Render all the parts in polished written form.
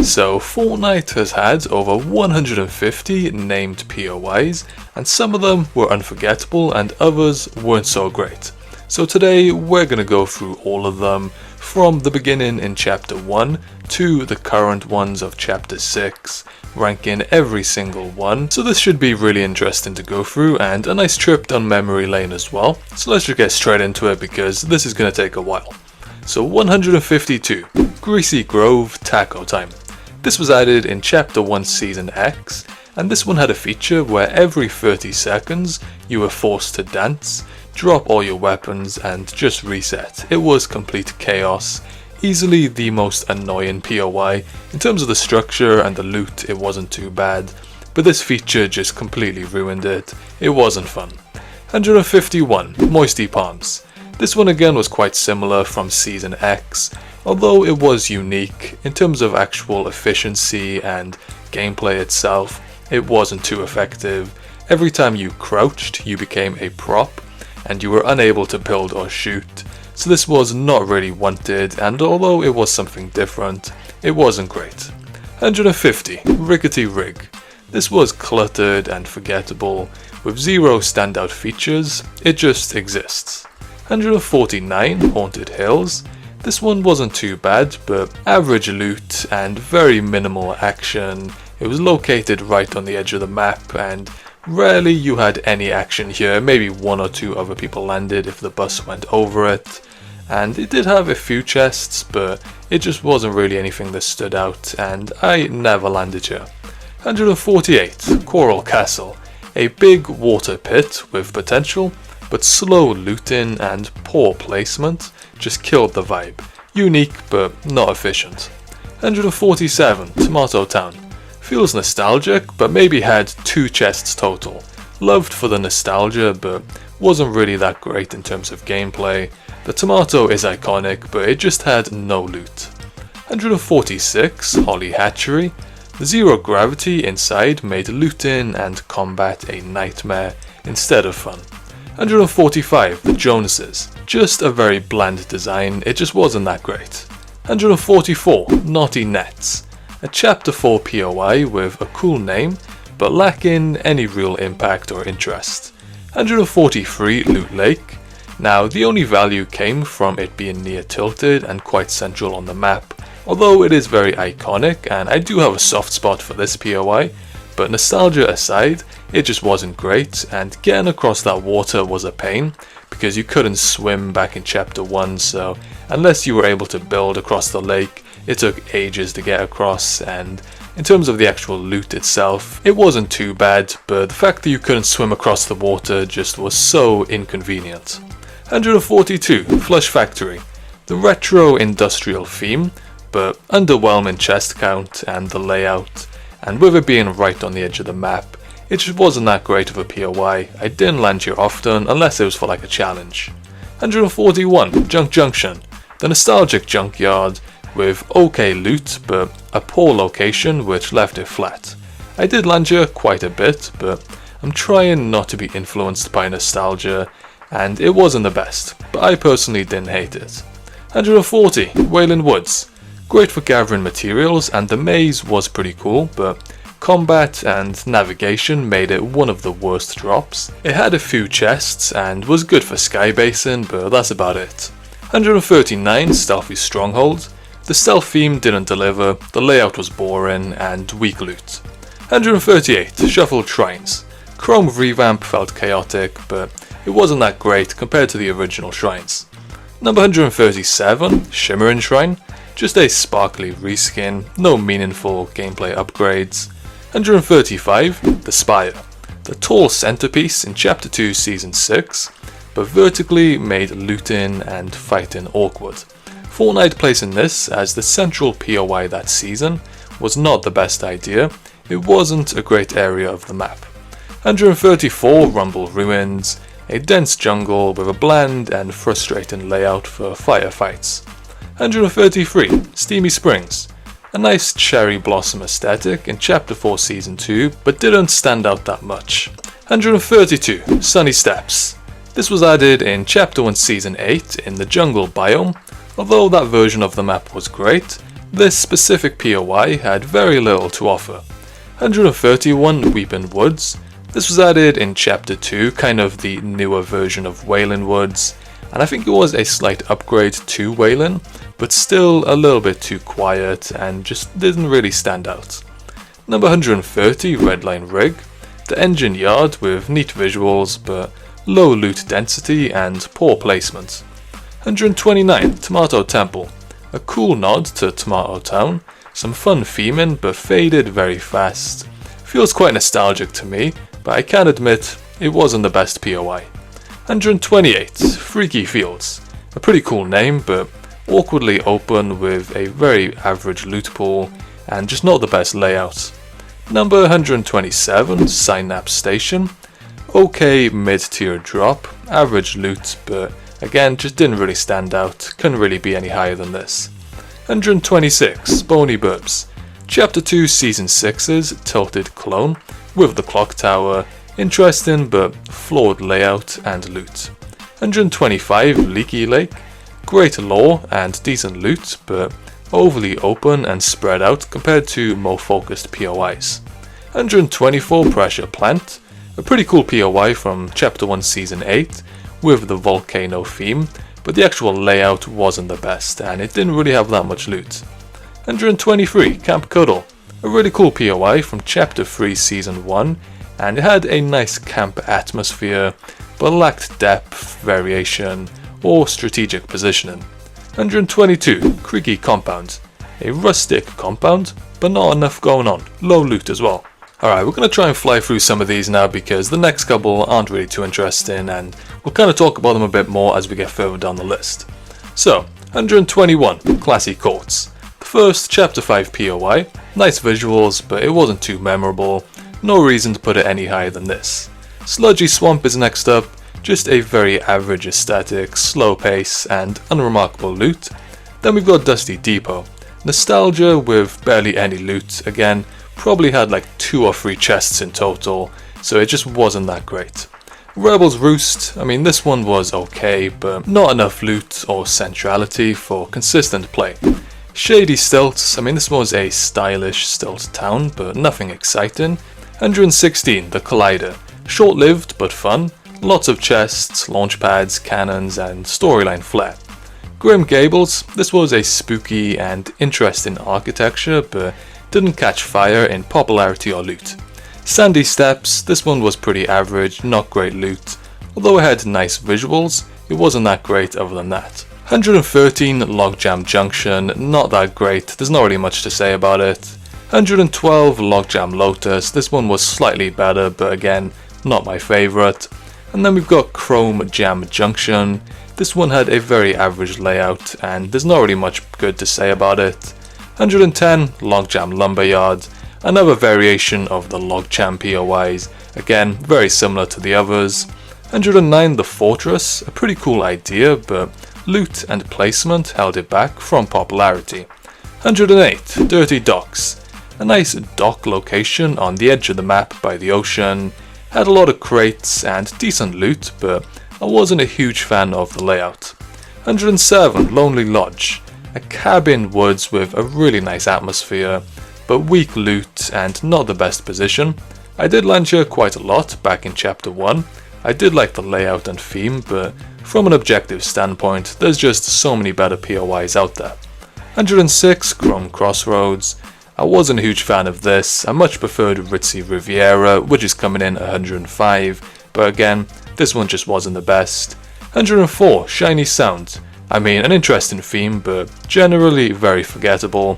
So Fortnite has had over 150 named POIs, and some of them were unforgettable and others weren't so great. So today we're going to go through all of them from the beginning in chapter 1 to the current ones of chapter 6, ranking every single one. So this should be really interesting to go through and a nice trip down memory lane as well. So let's just get straight into it because this is going to take a while. So 152, Greasy Grove Taco Time. This was added in chapter 1 season X, and this one had a feature where every 30 seconds you were forced to dance, drop all your weapons and just reset. It was complete chaos, easily the most annoying POI. In terms of the structure and the loot it wasn't too bad, but this feature just completely ruined it. It wasn't fun. 151, Moisty Palms. This one again was quite similar from season X, although it was unique. In terms of actual efficiency and gameplay itself, it wasn't too effective. Every time you crouched, you became a prop, and you were unable to build or shoot. So this was not really wanted, and although it was something different, it wasn't great. 150, Rickety Rig. This was cluttered and forgettable, with zero standout features. It just exists. 149, Haunted Hills. This one wasn't too bad, but average loot and very minimal action. It was located right on the edge of the map, and rarely you had any action here. Maybe one or two other people landed if the bus went over it. And it did have a few chests, but it just wasn't really anything that stood out, and I never landed here. 148, Coral Castle. A big water pit with potential, but slow looting and poor placement just killed the vibe. Unique, but not efficient. 147, Tomato Town. Feels nostalgic, but maybe had 2 chests total. Loved for the nostalgia, but wasn't really that great in terms of gameplay. The tomato is iconic, but it just had no loot. 146, Holly Hatchery. The zero gravity inside made looting and combat a nightmare instead of fun. 145, The Joneses. Just a very bland design, it just wasn't that great. 144, Naughty Nets. A chapter 4 POI with a cool name, but lacking any real impact or interest. 143, Loot Lake. Now the only value came from it being near tilted and quite central on the map, although it is very iconic and I do have a soft spot for this POI, but nostalgia aside, it just wasn't great, and getting across that water was a pain because you couldn't swim back in chapter 1, so unless you were able to build across the lake, it took ages to get across. And in terms of the actual loot itself, it wasn't too bad, but the fact that you couldn't swim across the water just was so inconvenient. 142, Flush Factory. The retro industrial theme, but underwhelming chest count and the layout, and with it being right on the edge of the map, it just wasn't that great of a POI. I didn't land here often unless it was for like a challenge. 141, Junk Junction. The nostalgic junkyard with okay loot but a poor location which left it flat. I did land here quite a bit, but I'm trying not to be influenced by nostalgia, and it wasn't the best, but I personally didn't hate it. 140, Wailing Woods. Great for gathering materials, and the maze was pretty cool, but combat and navigation made it one of the worst drops. It had a few chests and was good for skybasing, but that's about it. 139, Stealthy Stronghold. The stealth theme didn't deliver, the layout was boring and weak loot. 138, Shuffled Shrines. Chrome revamp felt chaotic, but it wasn't that great compared to the original shrines. Number 137, Shimmering Shrine. Just a sparkly reskin, no meaningful gameplay upgrades. 135, The Spire. The tall centerpiece in chapter 2 season 6, but vertically made looting and fighting awkward. Fortnite placing this as the central POI that season was not the best idea. It wasn't a great area of the map. 134, Rumble Ruins. A dense jungle with a bland and frustrating layout for firefights. 133, Steamy Springs. A nice cherry blossom aesthetic in chapter 4 season 2, but didn't stand out that much. 132, Sunny Steps. This was added in Chapter 1 Season 8 in the jungle biome. Although that version of the map was great, This specific POI had very little to offer. 131 Weeping Woods. This was added in Chapter 2, kind of the newer version of Wailing Woods, and I think it was a slight upgrade to Wailing, but still a little bit too quiet and just didn't really stand out. Number 130 Redline Rig. The engine yard with neat visuals but low loot density and poor placement. 129 Tomato Temple. A cool nod to Tomato Town, some fun theming but faded very fast. Feels quite nostalgic to me, but I can admit it wasn't the best POI. 128 Freaky Fields. A pretty cool name but awkwardly open with a very average loot pool and just not the best layout. Number 127 Synapse Station. Okay mid-tier drop, average loot but again just didn't really stand out, couldn't really be any higher than this. 126 Bony Burbs. Chapter 2 Season 6's tilted clone with the clock tower, interesting but flawed layout and loot. 125 Leaky Lake. Great lore and decent loot but overly open and spread out compared to more focused POIs. 124 Pressure Plant. A pretty cool POI from Chapter 1 Season 8 with the volcano theme, but the actual layout wasn't the best and it didn't really have that much loot. 123 Camp Cuddle. A really cool POI from Chapter 3 Season 1 and it had a nice camp atmosphere but lacked depth, variation or strategic positioning. 122 Creaky Compound. A rustic compound but not enough going on, low loot as well. Alright, we're going to try and fly through some of these now because the next couple aren't really too interesting and we'll kind of talk about them a bit more as we get further down the list. So, 121 Classy Courts. The first Chapter 5 POI, nice visuals but it wasn't too memorable, no reason to put it any higher than this. Sludgy Swamp is next up, just a very average aesthetic, slow pace and unremarkable loot. Then we've got Dusty Depot. Nostalgia with barely any loot, again probably had like 2 or 3 chests in total, so it just wasn't that great. Rebel's Roost, I mean this one was okay, but not enough loot or centrality for consistent play. Shady Stilts, I mean this was a stylish stilt town, but nothing exciting. 116 The Collider, short-lived but fun, lots of chests, launch pads, cannons and storyline flair. Grim Gables, this was a spooky and interesting architecture, but didn't catch fire in popularity or loot. Sandy Steps, this one was pretty average, not great loot. Although it had nice visuals, it wasn't that great other than that. 113 Logjam Junction, not that great, there's not really much to say about it. 112 Logjam Lotus, this one was slightly better, but again, not my favourite. And then we've got Chrome Jam Junction. This one had a very average layout, and there's not really much good to say about it. 110 Logjam Lumberyard, another variation of the Logjam POIs, again very similar to the others. 109 The Fortress, a pretty cool idea, but loot and placement held it back from popularity. 108 Dirty Docks, a nice dock location on the edge of the map by the ocean, had a lot of crates and decent loot, but I wasn't a huge fan of the layout. 107 Lonely Lodge, a cabin woods with a really nice atmosphere, but weak loot and not the best position. I did land here quite a lot back in Chapter 1, I did like the layout and theme, but from an objective standpoint, there's just so many better POIs out there. 106 Chrome Crossroads, I wasn't a huge fan of this, I much preferred Ritzy Riviera, which is coming in at 105, but again, this one just wasn't the best. 104 Shiny Sound, I mean an interesting theme, but generally very forgettable.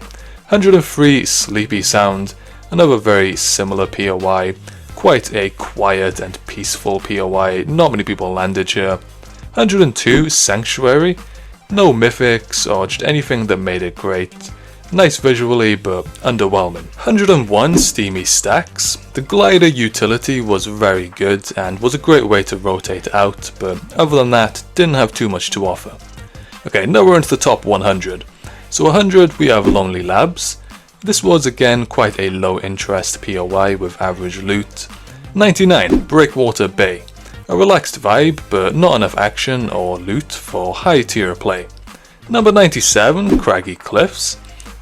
103 Sleepy Sound, another very similar POI, quite a quiet and peaceful POI, not many people landed here. 102 Sanctuary, no mythics or just anything that made it great. Nice visually, but underwhelming. 101 Steamy Stacks. The glider utility was very good and was a great way to rotate out, but other than that, didn't have too much to offer. Okay, now we're into the top 100. So 100 we have Lonely Labs. This was again quite a low interest POI with average loot. 99 Breakwater Bay. A relaxed vibe, but not enough action or loot for high tier play. Number 97 Craggy Cliffs.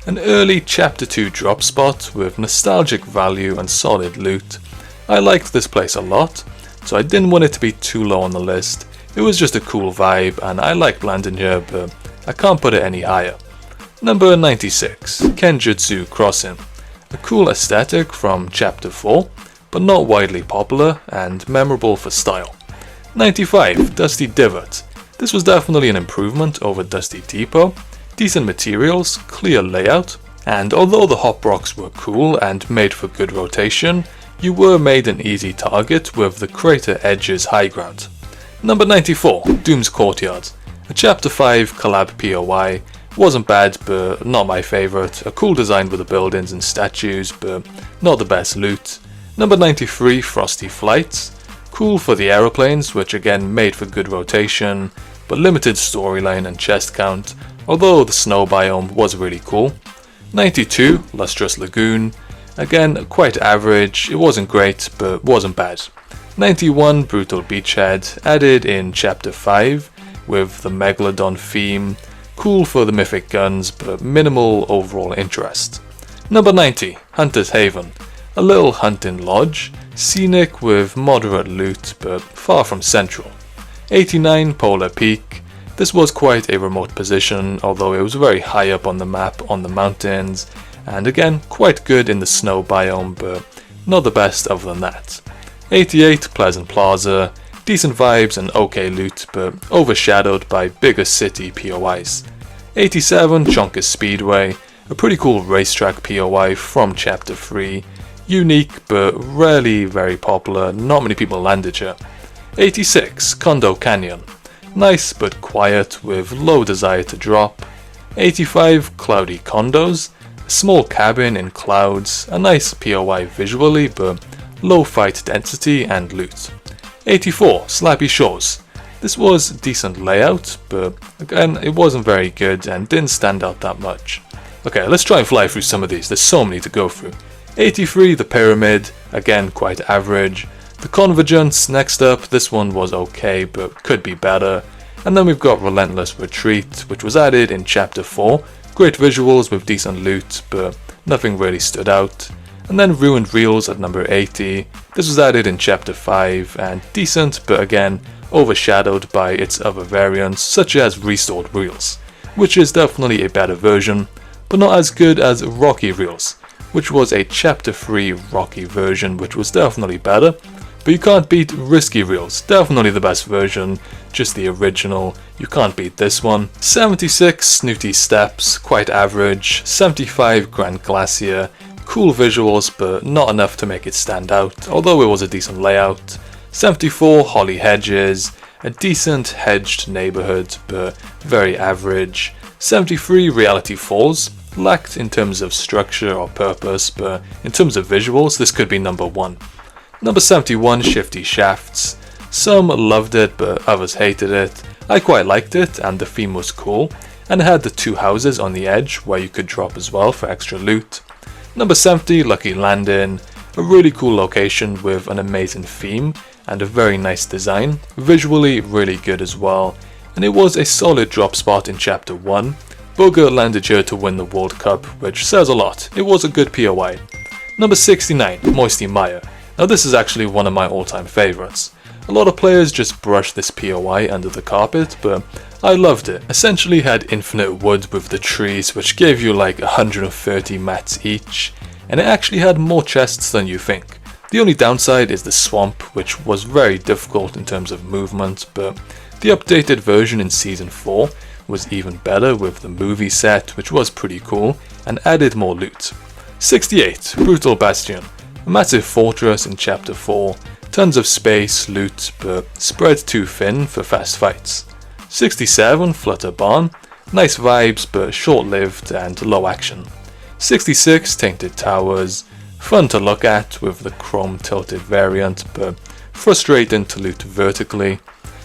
An early Chapter 2 drop spot with nostalgic value and solid loot. I liked this place a lot, so I didn't want it to be too low on the list. It was just a cool vibe and I liked landing here, but I can't put it any higher. Number 96, Kenjutsu Crossing. A cool aesthetic from Chapter 4, but not widely popular and memorable for style. 95, Dusty Divot. This was definitely an improvement over Dusty Depot. Decent materials, clear layout, and although the hop rocks were cool and made for good rotation, you were made an easy target with the crater edges high ground. Number 94, Doom's Courtyard. A Chapter 5 collab POI. Wasn't bad, but not my favourite. A cool design with the buildings and statues, but not the best loot. Number 93, Frosty Flights. Cool for the aeroplanes, which again made for good rotation, but limited storyline and chest count, although the snow biome was really cool. 92, Lustrous Lagoon. Again, quite average. It wasn't great, but wasn't bad. 91, Brutal Beachhead, added in Chapter 5 with the Megalodon theme. Cool for the mythic guns, but minimal overall interest. Number 90, Hunter's Haven. A little hunting lodge, scenic with moderate loot, but far from central. 89, Polar Peak. This was quite a remote position, although it was very high up on the map on the mountains, and again, quite good in the snow biome, but not the best other than that. 88, Pleasant Plaza. Decent vibes and okay loot, but overshadowed by bigger city POIs. 87, Chonkers Speedway, a pretty cool racetrack POI from Chapter 3. Unique, but rarely very popular, not many people landed here. 86, Condo Canyon. Nice but quiet with low desire to drop. 85, Cloudy Condos. A small cabin in clouds, a nice POI visually, but low fight density and loot. 84, Slappy Shores. This was decent layout, but again, it wasn't very good and didn't stand out that much. Okay, let's try and fly through some of these, there's so many to go through. 83, The Pyramid, again quite average. The Convergence, next up, this one was okay, but could be better. And then we've got Relentless Retreat, which was added in Chapter 4. Great visuals with decent loot, but nothing really stood out. And then Ruined Reels at number 80. This was added in Chapter 5 and decent, but again overshadowed by its other variants such as Restored Reels, which is definitely a better version, but not as good as Rocky Reels, which was a Chapter 3 Rocky version which was definitely better, but you can't beat Risky Reels, definitely the best version, just the original, you can't beat this one. 76, Snooty Steps, quite average. 75, Grand Glacier. Cool visuals, but not enough to make it stand out, although it was a decent layout. 74, Holly Hedges, a decent hedged neighborhood, but very average. 73, Reality Falls, lacked in terms of structure or purpose, but in terms of visuals, this could be number 1. Number 71, Shifty Shafts. Some loved it, but others hated it. I quite liked it, and the theme was cool, and it had the 2 houses on the edge where you could drop as well for extra loot. Number 70, Lucky Landing, a really cool location with an amazing theme and a very nice design, visually really good as well, and it was a solid drop spot in Chapter 1. Booger landed here to win the World Cup, which says a lot, it was a good POI. Number 69, Moisty Mire. Now this is actually one of my all-time favourites. A lot of players just brush this POI under the carpet, but I loved it. Essentially had infinite wood with the trees, which gave you like 130 mats each, and it actually had more chests than you think. The only downside is the swamp, which was very difficult in terms of movement, but the updated version in Season 4 was even better with the movie set, which was pretty cool, and added more loot. 68, Brutal Bastion. A massive fortress in Chapter 4, tons of space, loot, but spread too thin for fast fights. 67, Flutter Barn, nice vibes but short-lived and low action. 66, Tainted Towers, fun to look at with the chrome tilted variant but frustrating to loot vertically.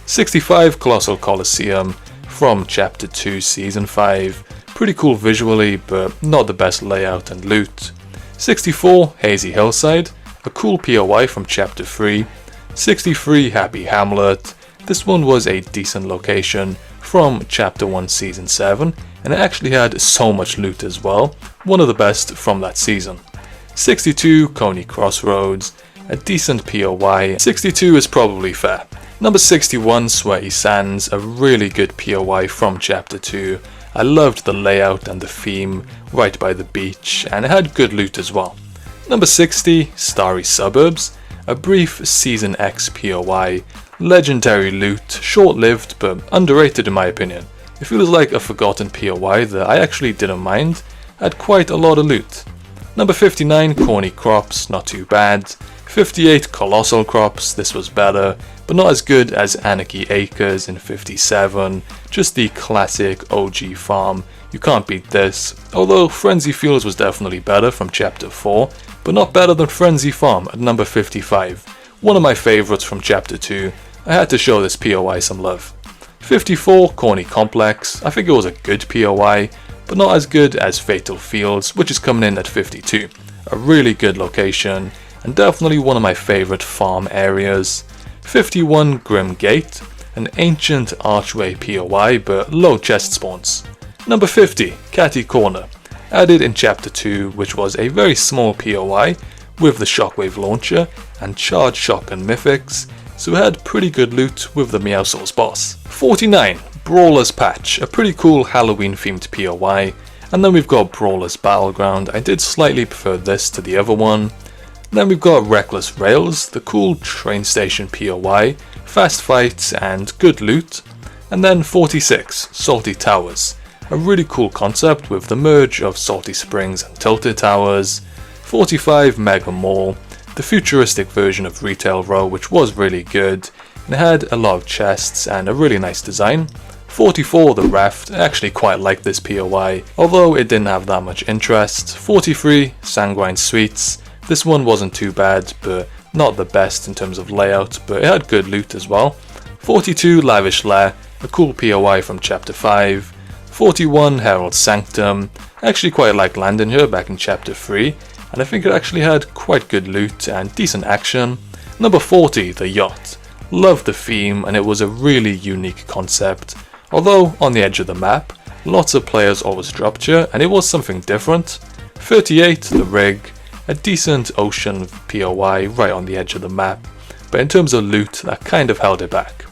65, Colossal Colosseum from Chapter 2 Season 5, pretty cool visually but not the best layout and loot. 64, Hazy Hillside, a cool POI from Chapter 3. 63, Happy Hamlet. This one was a decent location, from Chapter 1 Season 7, and it actually had so much loot as well, one of the best from that season. 62, Coney Crossroads, a decent POI. 62 is probably fair. Number 61, Sweaty Sands, a really good POI from Chapter 2. I loved the layout and the theme right by the beach, and it had good loot as well. Number 60, Starry Suburbs, a brief Season X POI, legendary loot, short-lived but underrated in my opinion. It feels like a forgotten POI that I actually didn't mind, had quite a lot of loot. Number 59, Corny Crops, not too bad. 58, Colossal Crops, this was better, but not as good as Anarchy Acres in 57, just the classic OG farm, you can't beat this, although Frenzy Fields was definitely better from Chapter 4, but not better than Frenzy Farm at number 55, one of my favourites from Chapter 2, I had to show this POI some love. 54, Corny Complex, I think it was a good POI, but not as good as Fatal Fields, which is coming in at 52, a really good location, and definitely one of my favourite farm areas. 51, Grim Gate, an ancient archway POI but low chest spawns. Number 50, Catty Corner, added in Chapter 2, which was a very small POI with the Shockwave Launcher and Charge Shotgun Mythics, so it had pretty good loot with the Meowscles boss. 49, Brawler's Patch, a pretty cool Halloween themed POI, and then we've got Brawler's Battleground. I did slightly prefer this to the other one. Then we've got Reckless Rails, the cool train station POI, fast fights and good loot. And then 46, Salty Towers, a really cool concept with the merge of Salty Springs and Tilted Towers. 45, Mega Mall, the futuristic version of Retail Row, which was really good, and it had a lot of chests and a really nice design. 44, The Raft, I actually quite liked this POI, although it didn't have that much interest. 43, Sanguine Sweets, this one wasn't too bad, but not the best in terms of layout, but it had good loot as well. 42, Lavish Lair, a cool POI from Chapter 5. 41, Herald Sanctum, I actually quite liked landing here back in Chapter 3, and I think it actually had quite good loot and decent action. Number 40, The Yacht, loved the theme and it was a really unique concept, although on the edge of the map, lots of players always dropped here and it was something different. 38, The Rig, a decent ocean POI right on the edge of the map, but in terms of loot that kind of held it back.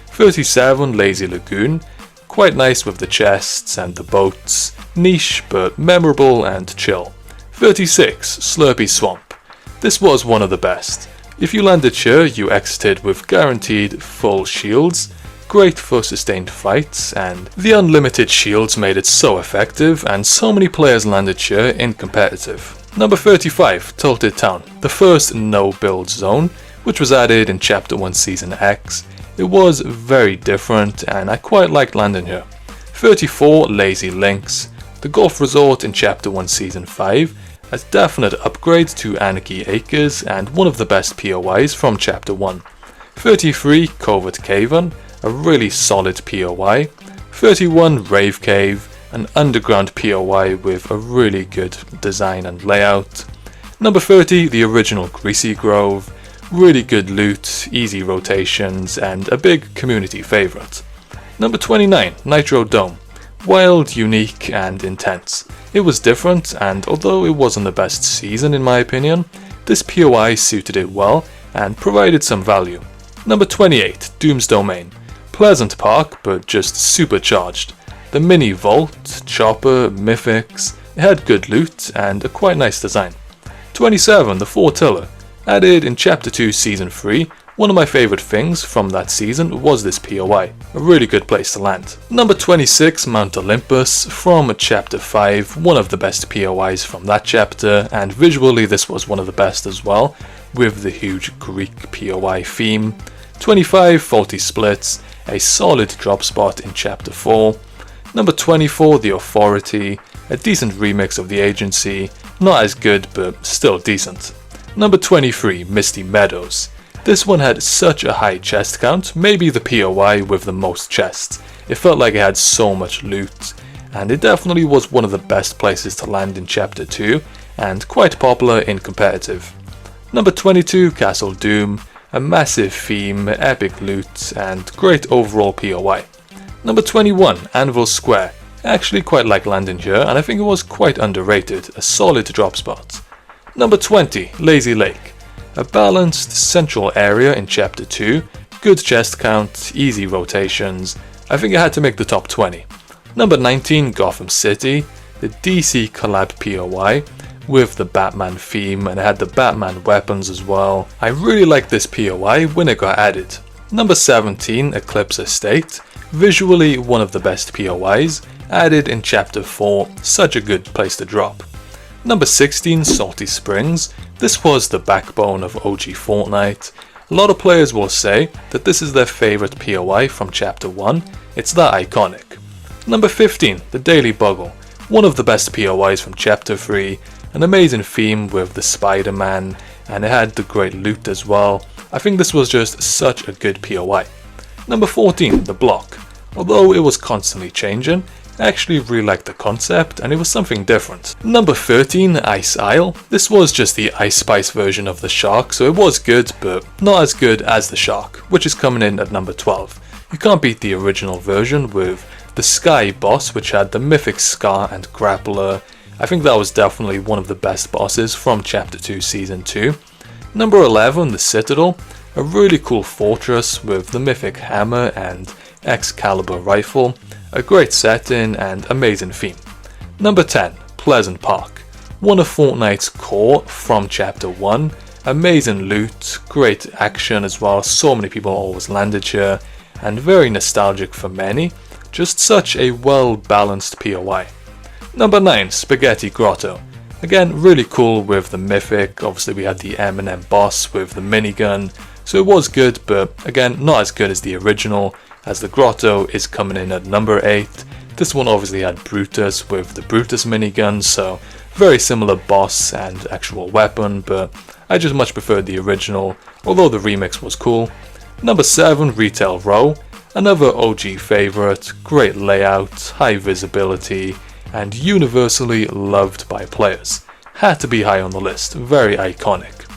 37, Lazy Lagoon, quite nice with the chests and the boats, niche but memorable and chill. 36, Slurpy Swamp, this was one of the best. If you landed here you exited with guaranteed full shields, great for sustained fights, and the unlimited shields made it so effective and so many players landed here in competitive. Number 35, Tilted Town, the first no build zone, which was added in Chapter 1 Season X. It was very different and I quite liked landing here. 34, Lazy Links, the golf resort in Chapter 1 Season 5, a definite upgrade to Anarchy Acres and one of the best POIs from Chapter 1. 33, Covert Cavern, a really solid POI. 31, Rave Cave, an underground POI with a really good design and layout. Number 30, the original Greasy Grove, really good loot, easy rotations, and a big community favourite. Number 29, Nitro Dome, wild, unique, and intense. It was different, and although it wasn't the best season in my opinion, this POI suited it well and provided some value. Number 28, Doom's Domain, pleasant park but just supercharged. The mini vault, chopper, mythics, it had good loot and a quite nice design. 27, the Fortiller, added in Chapter 2 Season 3, one of my favourite things from that season was this POI, a really good place to land. Number 26, Mount Olympus, from Chapter 5, one of the best POIs from that chapter, and visually this was one of the best as well, with the huge Greek POI theme. 25, Faulty Splits, a solid drop spot in Chapter 4. Number 24, The Authority, a decent remix of The Agency, not as good but still decent. Number 23, Misty Meadows. This one had such a high chest count, maybe the POI with the most chests. It felt like it had so much loot, and it definitely was one of the best places to land in Chapter 2, and quite popular in competitive. Number 22, Castle Doom, a massive theme, epic loot, and great overall POI. Number 21, Anvil Square. I actually quite like landing here, and I think it was quite underrated, a solid drop spot. Number 20, Lazy Lake. A balanced central area in Chapter 2, good chest count, easy rotations. I think I had to make the top 20. Number 19, Gotham City. The DC collab POI with the Batman theme, and it had the Batman weapons as well. I really liked this POI when it got added. Number 17, Eclipse Estate. Visually one of the best POIs, added in Chapter 4, such a good place to drop. Number 16, Salty Springs. This was the backbone of OG Fortnite. A lot of players will say that this is their favourite POI from Chapter 1, it's that iconic. Number 15, the Daily Bugle. One of the best POIs from Chapter 3, an amazing theme with the Spider-Man, and it had the great loot as well. I think this was just such a good POI. Number 14, the Block. Although it was constantly changing, I actually really liked the concept and it was something different. Number 13, Ice Isle. This was just the Ice Spice version of the Shark, so it was good, but not as good as the Shark, which is coming in at number 12. You can't beat the original version with the Sky boss, which had the mythic Scar and Grappler. I think that was definitely one of the best bosses from Chapter 2 Season 2. Number 11, the Citadel. A really cool fortress with the mythic hammer and Excalibur rifle, a great setting and amazing theme. Number 10, Pleasant Park. One of Fortnite's core from Chapter 1, amazing loot, great action as well, so many people always landed here, and very nostalgic for many, just such a well balanced POI. Number 9, Spaghetti Grotto. Again, really cool with the mythic, obviously we had the Eminem boss with the minigun, so it was good, but again, not as good as the original, as the Grotto is coming in at number 8. This one obviously had Brutus with the Brutus minigun, so very similar boss and actual weapon, but I just much preferred the original, although the remix was cool. Number 7, Retail Row. Another OG favourite, great layout, high visibility, and universally loved by players. Had to be high on the list, very iconic.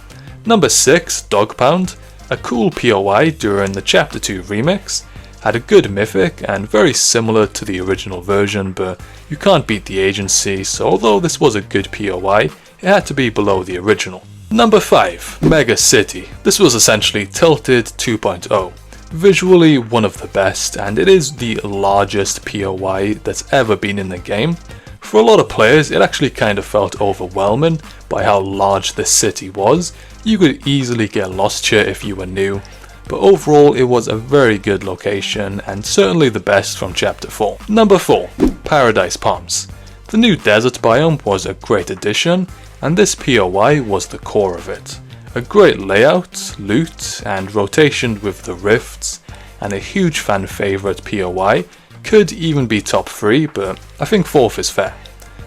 Number 6, Dog Pound. A cool POI during the Chapter 2 remix, had a good mythic and very similar to the original version, but you can't beat the agency, so although this was a good POI, it had to be below the original. Number 5, Mega City. This was essentially Tilted 2.0. Visually one of the best, and it is the largest POI that's ever been in the game. For a lot of players, it actually kind of felt overwhelming by how large this city was. You could easily get lost here if you were new, but overall it was a very good location and certainly the best from Chapter 4. Number 4, Paradise Palms. The new desert biome was a great addition, and this POI was the core of it. A great layout, loot, and rotation with the rifts, and a huge fan favourite POI. Could even be top 3, but I think 4th is fair.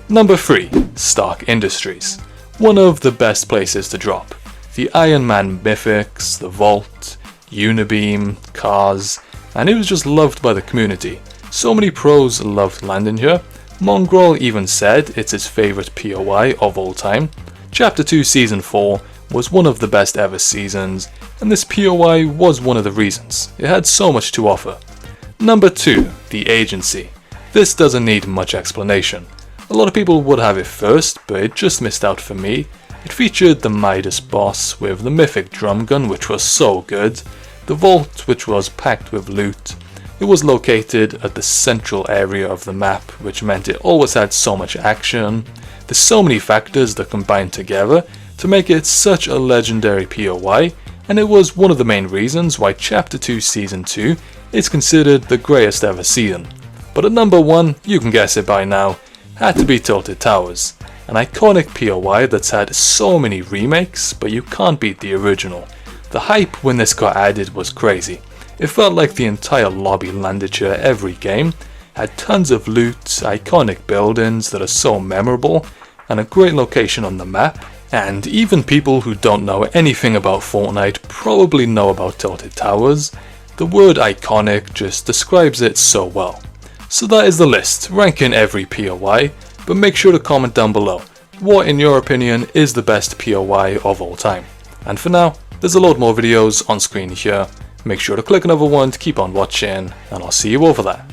Number 3, Stark Industries. One of the best places to drop. The Iron Man mythics, the Vault, Unibeam, cars, and it was just loved by the community. So many pros loved landing here. Mongrel even said it's his favourite POI of all time. Chapter 2 Season 4 was one of the best ever seasons, and this POI was one of the reasons. It had so much to offer. Number 2, The Agency. This doesn't need much explanation. A lot of people would have it first, but it just missed out for me. It featured the Midas boss with the mythic drum gun, which was so good, the vault, which was packed with loot. It was located at the central area of the map, which meant it always had so much action. There's so many factors that combined together to make it such a legendary POI, and it was one of the main reasons why Chapter 2 Season 2 is considered the greatest ever season. But at number 1, you can guess it by now, had to be Tilted Towers. An iconic POI that's had so many remakes, but you can't beat the original. The hype when this got added was crazy. It felt like the entire lobby landed here every game, had tons of loot, iconic buildings that are so memorable, and a great location on the map. And even people who don't know anything about Fortnite probably know about Tilted Towers. The word iconic just describes it so well. So that is the list, ranking every POI, but make sure to comment down below, what in your opinion is the best POI of all time. And for now, there's a lot more videos on screen here. make sure to click another one to keep on watching, and I'll see you over there.